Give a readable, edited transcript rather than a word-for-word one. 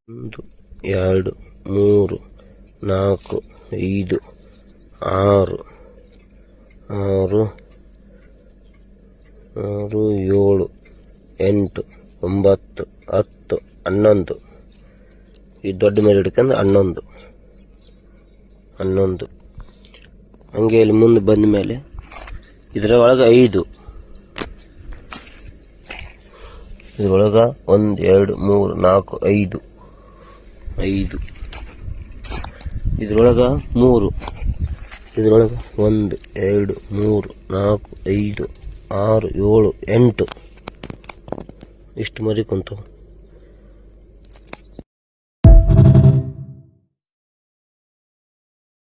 ಒಂದು 2 3 4 5 6 6 6 7 8 9 10 11 ಈ ದೊಡ್ಡ ಮೇಲೆ ಹಿಡ್ಕೊಂಡು 11 ಹಂಗೆ ಇಲ್ಲಿ ಮುಂದೆ ಬಂದ ಮೇಲೆ ಇದರ ಒಳಗೆ 5 ಇದ್ರೊಳಗೆ 1 2 3 4 5 ಇದ್ರೊಳಗೆ 3 ಇದ್ರೊಳಗೆ 1 2 3 4 5 6 7 8 ಇಷ್ಟು ಮರಿ ಕುಂತವು.